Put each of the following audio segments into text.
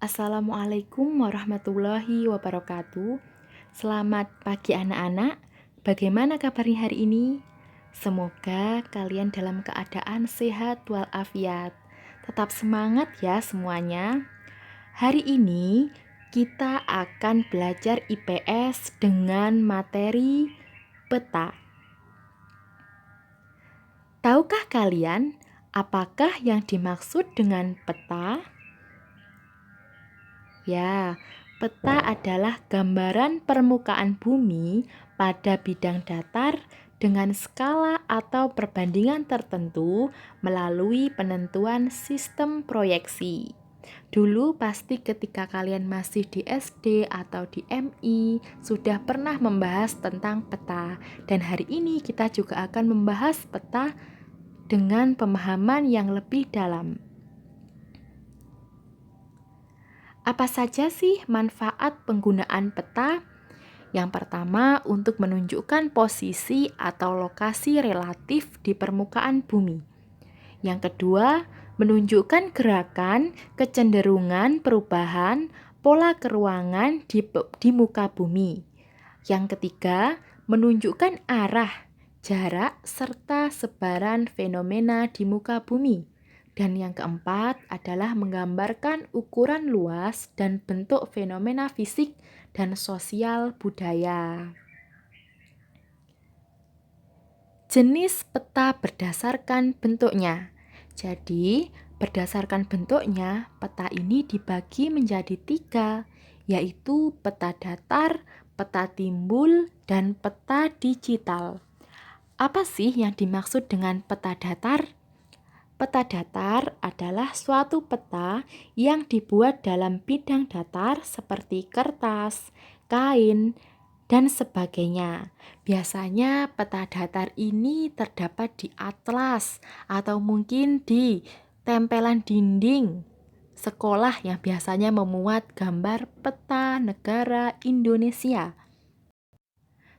Assalamualaikum warahmatullahi wabarakatuh. Selamat pagi anak-anak. Bagaimana kabarnya hari ini? Semoga kalian dalam keadaan sehat walafiat. Tetap semangat ya semuanya. Hari ini kita akan belajar IPS dengan materi peta. Tahukah kalian apakah yang dimaksud dengan peta? Ya, peta adalah gambaran permukaan bumi pada bidang datar dengan skala atau perbandingan tertentu melalui penentuan sistem proyeksi. Dulu pasti ketika kalian masih di SD atau di MI sudah pernah membahas tentang peta, dan hari ini kita juga akan membahas peta dengan pemahaman yang lebih dalam. Apa saja sih manfaat penggunaan peta? Yang pertama, untuk menunjukkan posisi atau lokasi relatif di permukaan bumi. Yang kedua, menunjukkan gerakan, kecenderungan, perubahan, pola keruangan di muka bumi. Yang ketiga, menunjukkan arah, jarak, serta sebaran fenomena di muka bumi. Dan yang keempat adalah menggambarkan ukuran luas dan bentuk fenomena fisik dan sosial budaya. Jenis peta berdasarkan bentuknya. Jadi, berdasarkan bentuknya, peta ini dibagi menjadi 3, yaitu peta datar, peta timbul, dan peta digital. Apa sih yang dimaksud dengan peta datar? Peta datar adalah suatu peta yang dibuat dalam bidang datar seperti kertas, kain, dan sebagainya. Biasanya peta datar ini terdapat di atlas atau mungkin di tempelan dinding sekolah yang biasanya memuat gambar peta negara Indonesia.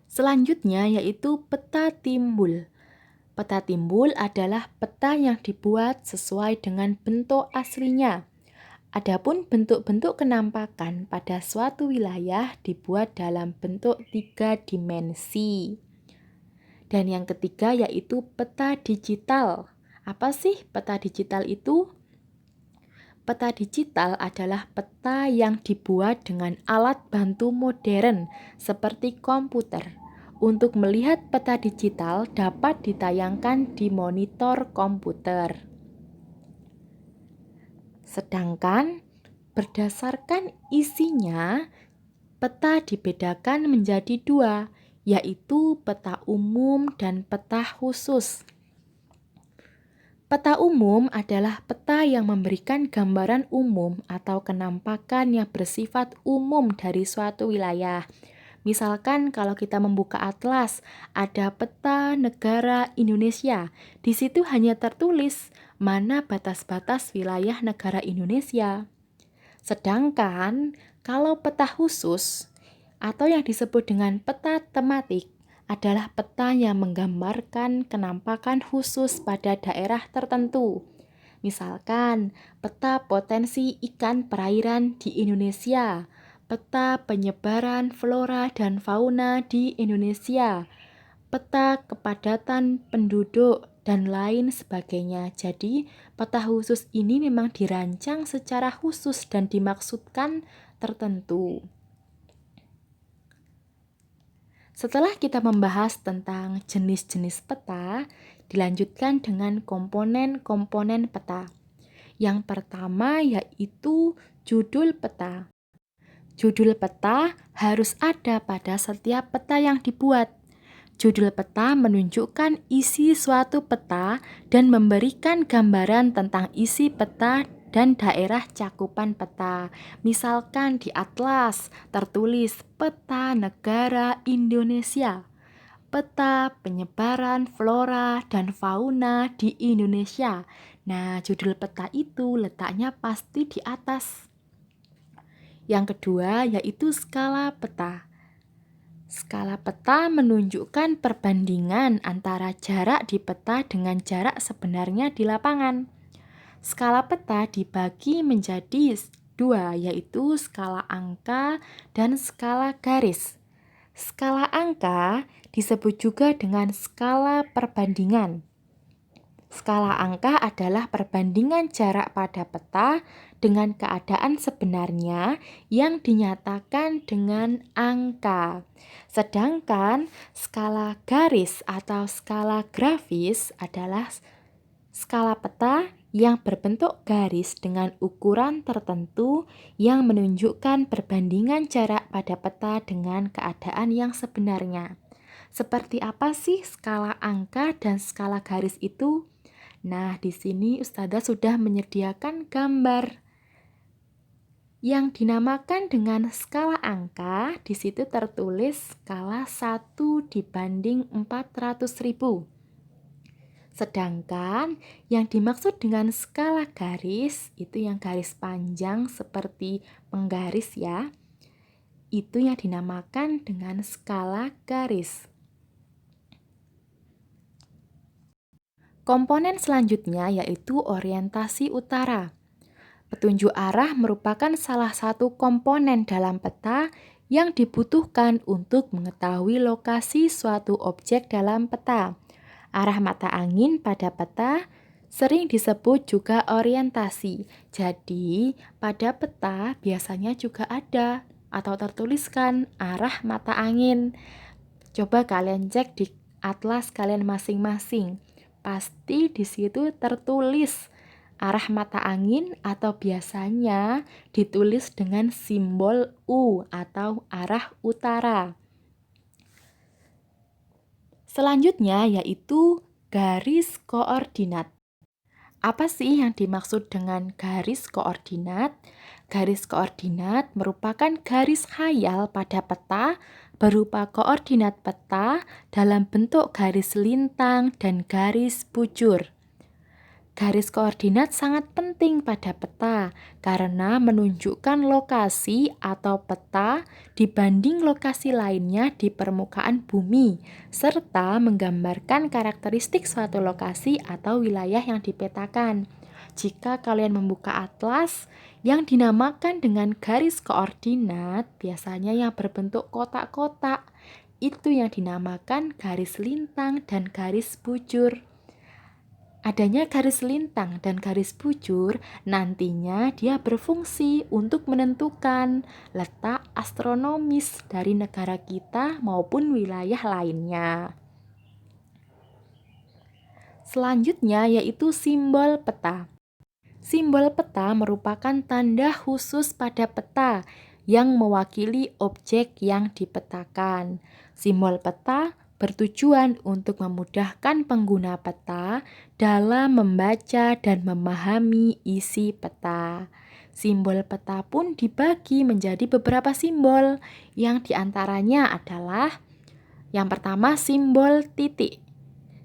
Selanjutnya yaitu peta timbul. Peta timbul adalah peta yang dibuat sesuai dengan bentuk aslinya. Adapun bentuk-bentuk kenampakan pada suatu wilayah dibuat dalam bentuk 3 dimensi. Dan yang ketiga yaitu peta digital. Apa sih peta digital itu? Peta digital adalah peta yang dibuat dengan alat bantu modern seperti komputer. Untuk melihat peta digital dapat ditayangkan di monitor komputer. Sedangkan berdasarkan isinya, peta dibedakan menjadi 2, yaitu peta umum dan peta khusus. Peta umum adalah peta yang memberikan gambaran umum atau kenampakan yang bersifat umum dari suatu wilayah. Misalkan kalau kita membuka atlas, ada peta negara Indonesia. Di situ hanya tertulis mana batas-batas wilayah negara Indonesia. Sedangkan kalau peta khusus atau yang disebut dengan peta tematik adalah peta yang menggambarkan kenampakan khusus pada daerah tertentu. Misalkan peta potensi ikan perairan di Indonesia, peta penyebaran flora dan fauna di Indonesia, peta kepadatan penduduk, dan lain sebagainya. Jadi, peta khusus ini memang dirancang secara khusus dan dimaksudkan tertentu. Setelah kita membahas tentang jenis-jenis peta, dilanjutkan dengan komponen-komponen peta. Yang pertama yaitu judul peta. Judul peta harus ada pada setiap peta yang dibuat. Judul peta menunjukkan isi suatu peta dan memberikan gambaran tentang isi peta dan daerah cakupan peta. Misalkan di atlas tertulis peta negara Indonesia, peta penyebaran flora dan fauna di Indonesia. Nah, judul peta itu letaknya pasti di atas. Yang kedua yaitu skala peta. Skala peta menunjukkan perbandingan antara jarak di peta dengan jarak sebenarnya di lapangan. Skala peta dibagi menjadi dua, yaitu skala angka dan skala garis. Skala angka disebut juga dengan skala perbandingan. Skala angka adalah perbandingan jarak pada peta dengan keadaan sebenarnya yang dinyatakan dengan angka. Sedangkan skala garis atau skala grafis adalah skala peta yang berbentuk garis dengan ukuran tertentu yang menunjukkan perbandingan jarak pada peta dengan keadaan yang sebenarnya. Seperti apa sih skala angka dan skala garis itu? Nah, di sini Ustazah sudah menyediakan gambar yang dinamakan dengan skala angka. Di situ tertulis skala 1/400.000. Sedangkan yang dimaksud dengan skala garis, itu yang garis panjang seperti penggaris ya, itu yang dinamakan dengan skala garis. Komponen selanjutnya yaitu orientasi utara. Petunjuk arah merupakan salah satu komponen dalam peta yang dibutuhkan untuk mengetahui lokasi suatu objek dalam peta. Arah mata angin pada peta sering disebut juga orientasi. Jadi, pada peta biasanya juga ada atau tertuliskan arah mata angin. Coba kalian cek di atlas kalian masing-masing. Pasti di situ tertulis arah mata angin atau biasanya ditulis dengan simbol U atau arah utara. Selanjutnya yaitu garis koordinat. Apa sih yang dimaksud dengan garis koordinat? Garis koordinat merupakan garis khayal pada peta berupa koordinat peta dalam bentuk garis lintang dan garis bujur. Garis koordinat sangat penting pada peta karena menunjukkan lokasi atau peta dibanding lokasi lainnya di permukaan bumi, serta menggambarkan karakteristik suatu lokasi atau wilayah yang dipetakan. Jika kalian membuka atlas yang dinamakan dengan garis koordinat, biasanya yang berbentuk kotak-kotak, itu yang dinamakan garis lintang dan garis bujur. Adanya garis lintang dan garis bujur nantinya dia berfungsi untuk menentukan letak astronomis dari negara kita maupun wilayah lainnya. Selanjutnya yaitu simbol peta. Simbol peta merupakan tanda khusus pada peta yang mewakili objek yang dipetakan. Simbol peta bertujuan untuk memudahkan pengguna peta dalam membaca dan memahami isi peta. Simbol peta pun dibagi menjadi beberapa simbol, yang diantaranya adalah yang pertama simbol titik.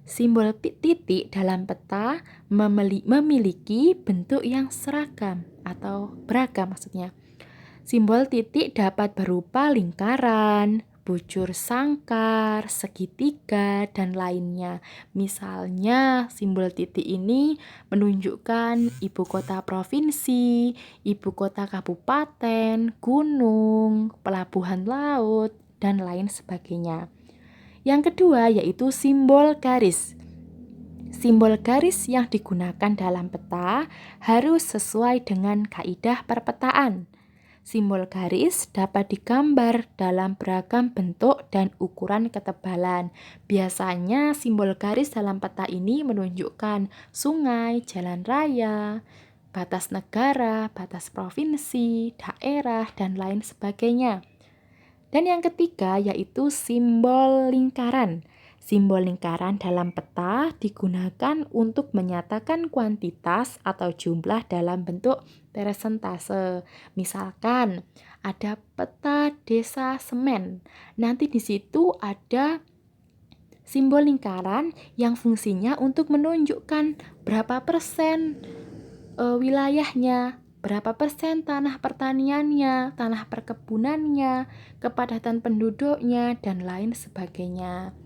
Simbol titik dalam peta memiliki bentuk yang seragam atau beragam maksudnya. Simbol titik dapat berupa lingkaran, bujur sangkar, segitiga, dan lainnya. Misalnya, simbol titik ini menunjukkan ibu kota provinsi, ibu kota kabupaten, gunung, pelabuhan laut, dan lain sebagainya. Yang kedua yaitu simbol garis. Simbol garis yang digunakan dalam peta harus sesuai dengan kaidah perpetaan. Simbol garis dapat digambar dalam beragam bentuk dan ukuran ketebalan. Biasanya simbol garis dalam peta ini menunjukkan sungai, jalan raya, batas negara, batas provinsi, daerah, dan lain sebagainya. Dan yang ketiga yaitu simbol lingkaran. Simbol lingkaran dalam peta digunakan untuk menyatakan kuantitas atau jumlah dalam bentuk persentase. Misalkan ada peta desa semen. Nanti di situ ada simbol lingkaran yang fungsinya untuk menunjukkan berapa persen wilayahnya, berapa persen tanah pertaniannya, tanah perkebunannya, kepadatan penduduknya, dan lain sebagainya.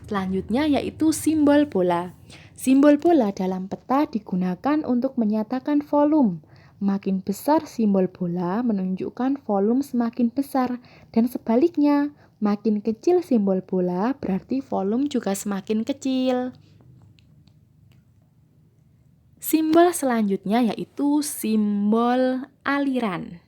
Selanjutnya yaitu simbol bola. Simbol bola dalam peta digunakan untuk menyatakan volume. Makin besar simbol bola menunjukkan volume semakin besar, dan sebaliknya, makin kecil simbol bola berarti volume juga semakin kecil. Simbol selanjutnya yaitu simbol aliran.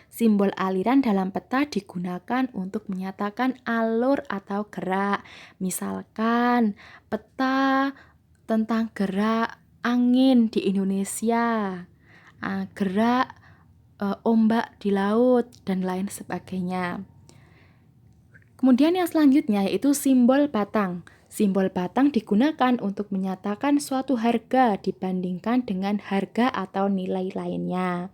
Simbol aliran dalam peta digunakan untuk menyatakan alur atau gerak. Misalkan peta tentang gerak angin di Indonesia, gerak ombak di laut, dan lain sebagainya. Kemudian yang selanjutnya yaitu simbol batang. Simbol batang digunakan untuk menyatakan suatu harga dibandingkan dengan harga atau nilai lainnya.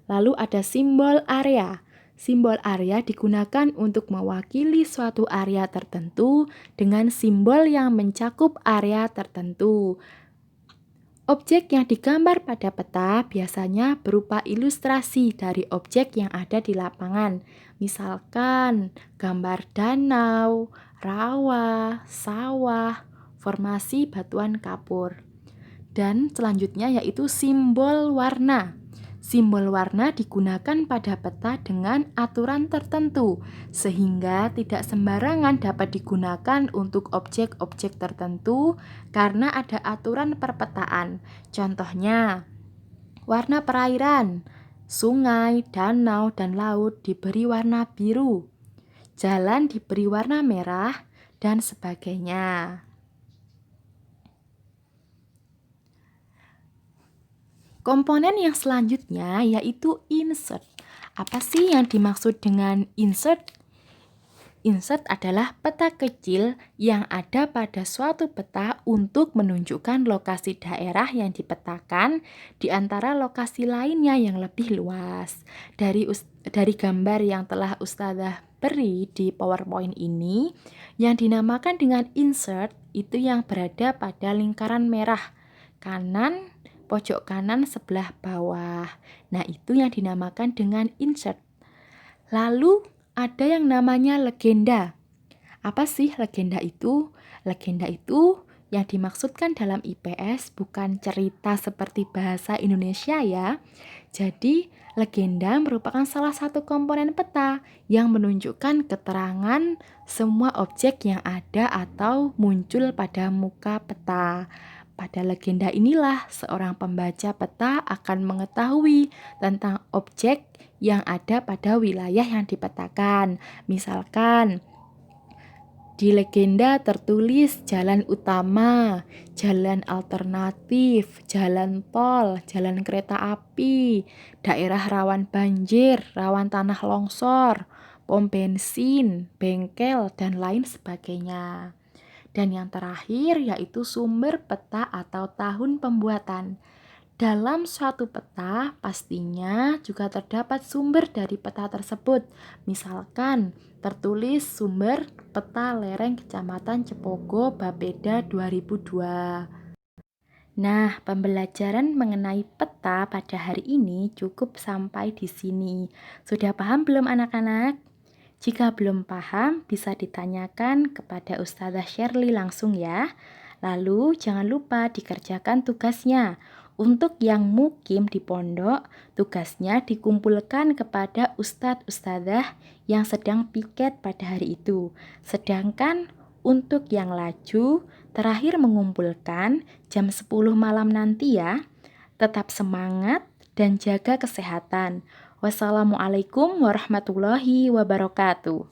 Lalu ada simbol area. Simbol area digunakan untuk mewakili suatu area tertentu dengan simbol yang mencakup area tertentu. Objek yang digambar pada peta biasanya berupa ilustrasi dari objek yang ada di lapangan. Misalkan gambar danau, rawa, sawah, formasi batuan kapur. Dan selanjutnya yaitu simbol warna. Simbol warna digunakan pada peta dengan aturan tertentu, sehingga tidak sembarangan dapat digunakan untuk objek-objek tertentu karena ada aturan perpetaan. Contohnya, warna perairan, sungai, danau, dan laut diberi warna biru, jalan diberi warna merah, dan sebagainya. Komponen yang selanjutnya yaitu insert. Apa sih yang dimaksud dengan insert? Insert adalah peta kecil yang ada pada suatu peta untuk menunjukkan lokasi daerah yang dipetakan di antara lokasi lainnya yang lebih luas. Dari gambar yang telah Ustazah beri di PowerPoint ini, yang dinamakan dengan insert itu yang berada pada lingkaran merah kanan, pojok kanan sebelah bawah. Nah, itu yang dinamakan dengan insert. Lalu ada yang namanya legenda. Apa sih legenda itu? Legenda itu yang dimaksudkan dalam IPS bukan cerita seperti bahasa Indonesia ya. Jadi, legenda merupakan salah satu komponen peta yang menunjukkan keterangan semua objek yang ada atau muncul pada muka peta. Pada legenda inilah seorang pembaca peta akan mengetahui tentang objek yang ada pada wilayah yang dipetakan. Misalkan, di legenda tertulis jalan utama, jalan alternatif, jalan tol, jalan kereta api, daerah rawan banjir, rawan tanah longsor, pom bensin, bengkel, dan lain sebagainya. Dan yang terakhir yaitu sumber peta atau tahun pembuatan. Dalam suatu peta, pastinya juga terdapat sumber dari peta tersebut. Misalkan, tertulis sumber peta lereng Kecamatan Cepogo Bapeda 2002. Nah, pembelajaran mengenai peta pada hari ini cukup sampai di sini. Sudah paham belum anak-anak? Jika belum paham, bisa ditanyakan kepada Ustazah Shirley langsung ya. Lalu jangan lupa dikerjakan tugasnya. Untuk yang mukim di pondok, tugasnya dikumpulkan kepada ustadz-ustadzah yang sedang piket pada hari itu. Sedangkan untuk yang laju, terakhir mengumpulkan jam 10 malam nanti ya. Tetap semangat dan jaga kesehatan. Wassalamualaikum warahmatullahi wabarakatuh.